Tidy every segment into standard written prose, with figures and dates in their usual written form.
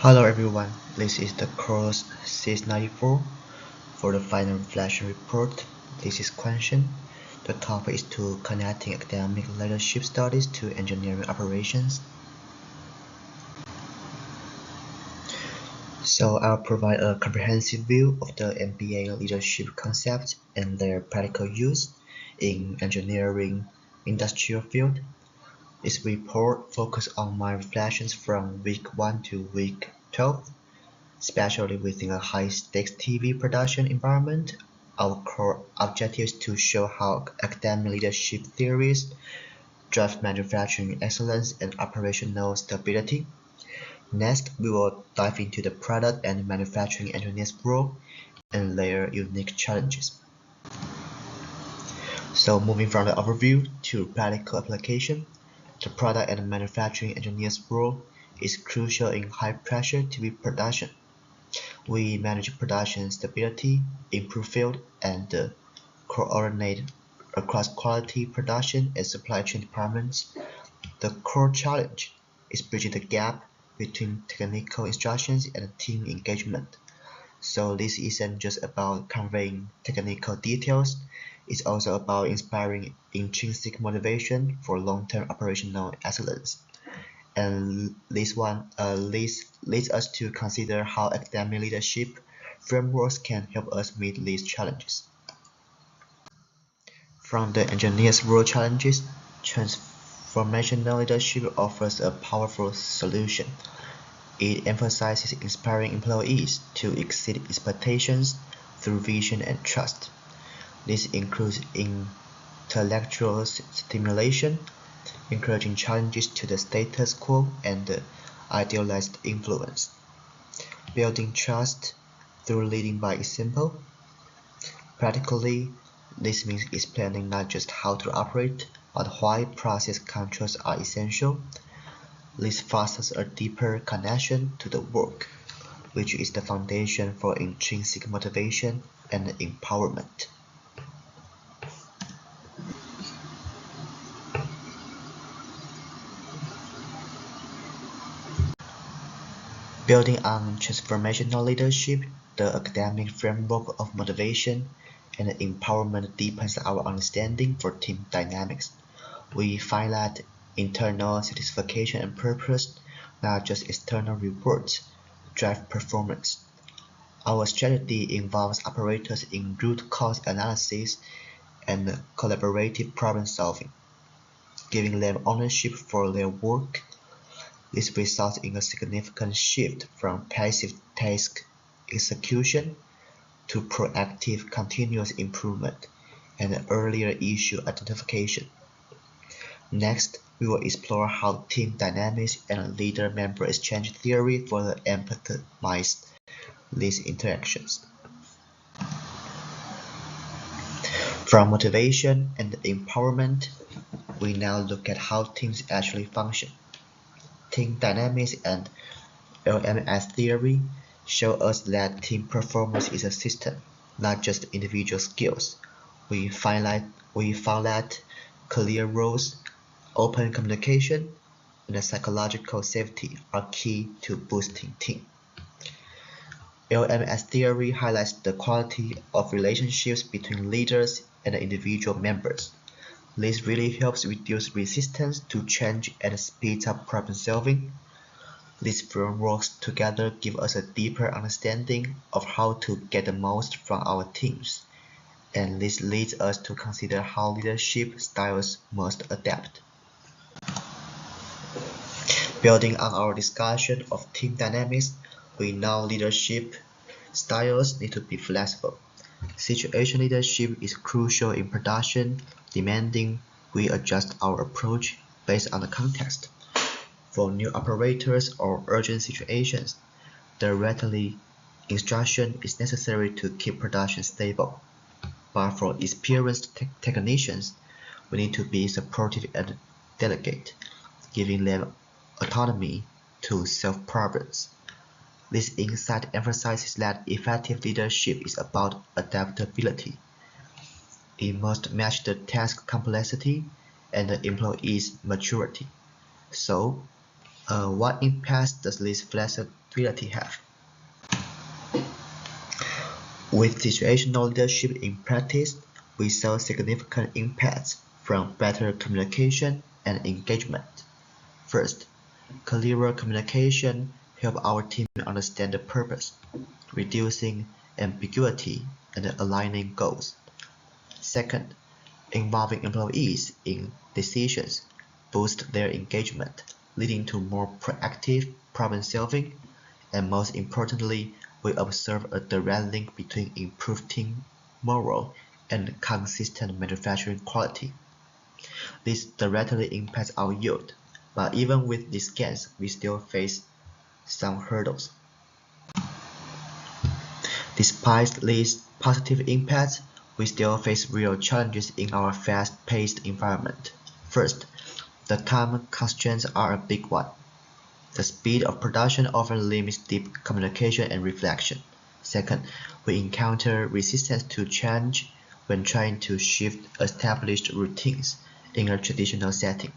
Hello everyone, this is the course 694 for the final reflection report. This is question. The topic is to connecting academic leadership studies to engineering operations. So I'll provide a comprehensive view of the MBA leadership concepts and their practical use in engineering industrial field. This report focuses on my reflections from week 1 to week 12. Especially within a high-stakes TV production environment. Our core objective is to show how academic leadership theories drive manufacturing excellence and operational stability. Next, we will dive into the product and manufacturing engineers' role and their unique challenges. So moving from the overview to practical application, the product and manufacturing engineers' role is crucial in high-pressure TV production. We manage production stability, improve field, and coordinate across quality production and supply chain departments. The core challenge is bridging the gap between technical instructions and team engagement. So this isn't just about conveying technical details, it's also about inspiring intrinsic motivation for long-term operational excellence. And this one leads us to consider how academic leadership frameworks can help us meet these challenges. From the engineer's role challenges, transformational leadership offers a powerful solution. It emphasizes inspiring employees to exceed expectations through vision and trust. This includes intellectual stimulation, encouraging challenges to the status quo and idealized influence. Building trust through leading by example. Practically, this means explaining not just how to operate, but why process controls are essential. This fosters a deeper connection to the work, which is the foundation for intrinsic motivation and empowerment. Building on transformational leadership, the academic framework of motivation and empowerment deepens our understanding for team dynamics. We find that internal satisfaction and purpose, not just external rewards, drive performance. Our strategy involves operators in root cause analysis and collaborative problem solving, giving them ownership for their work. This results in a significant shift from passive task execution to proactive continuous improvement and earlier issue identification. Next, we will explore how team dynamics and leader-member exchange theory further empathize these interactions. From motivation and empowerment, we now look at how teams actually function. Team dynamics and LMS theory show us that team performance is a system, not just individual skills. We found that clear roles, open communication, and psychological safety are key to boosting team. LMS theory highlights the quality of relationships between leaders and individual members. This really helps reduce resistance to change and speeds up problem solving. These frameworks together give us a deeper understanding of how to get the most from our teams, and this leads us to consider how leadership styles must adapt. Building on our discussion of team dynamics, we know leadership styles need to be flexible. Situation leadership is crucial in production, demanding we adjust our approach based on the context. For new operators or urgent situations, directly instruction is necessary to keep production stable. But for experienced technicians, we need to be supportive and delegate, giving them autonomy to solve problems. This insight emphasizes that effective leadership is about adaptability. It must match the task complexity and the employee's maturity. So, What impacts does this flexibility have? With situational leadership in practice, we saw significant impacts from better communication and engagement. First, clearer communication helps our team understand the purpose, reducing ambiguity and aligning goals. Second, involving employees in decisions boosts their engagement, leading to more proactive problem-solving, and most importantly, we observe a direct link between improved team morale and consistent manufacturing quality. This directly impacts our yield, but even with these gains, we still face some hurdles. Despite these positive impacts, we still face real challenges in our fast-paced environment. First, the time constraints are a big one. The speed of production often limits deep communication and reflection. Second, we encounter resistance to change when trying to shift established routines in a traditional setting.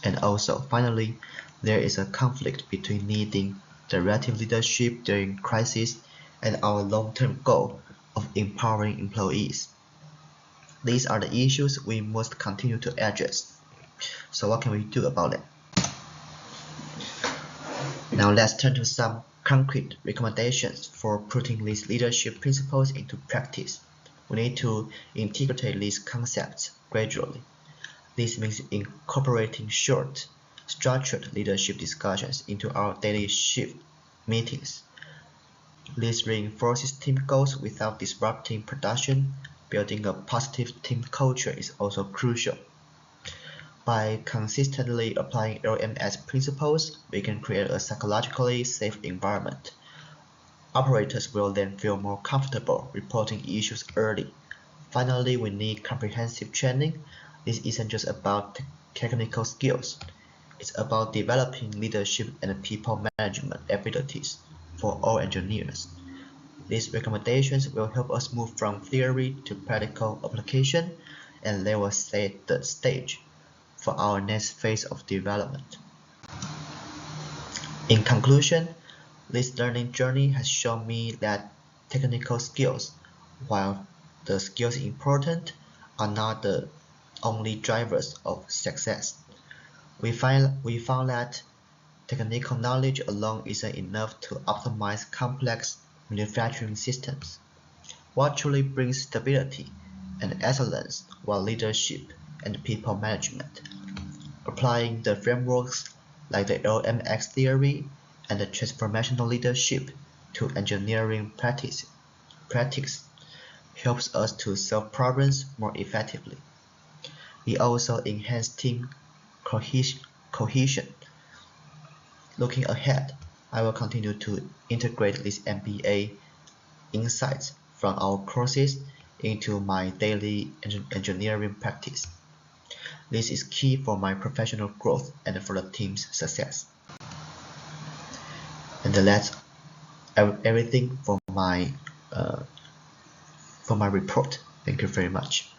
And also, finally, there is a conflict between needing directive leadership during crisis and our long-term goal of empowering employees. These are the issues we must continue to address. So what can we do about it? Now let's turn to some concrete recommendations for putting these leadership principles into practice. We need to integrate these concepts gradually. This means incorporating short, structured leadership discussions into our daily shift meetings. This reinforces team goals without disrupting production. Building a positive team culture is also crucial. By consistently applying LMS principles, we can create a psychologically safe environment. Operators will then feel more comfortable reporting issues early. Finally, we need comprehensive training. This isn't just about technical skills. It's about developing leadership and people management abilities for all engineers. These recommendations will help us move from theory to practical application, and they will set the stage for our next phase of development. In conclusion, this learning journey has shown me that technical skills, while the skills important, are not the only drivers of success. We found that technical knowledge alone isn't enough to optimize complex manufacturing systems. What truly brings stability and excellence was leadership and people management. Applying the frameworks like the LMX theory and the transformational leadership to engineering practice helps us to solve problems more effectively. We also enhance team cohesion. Looking ahead, I will continue to integrate these MBA insights from our courses into my daily engineering practice. This is key for my professional growth and for the team's success. And that's everything for my report. Thank you very much.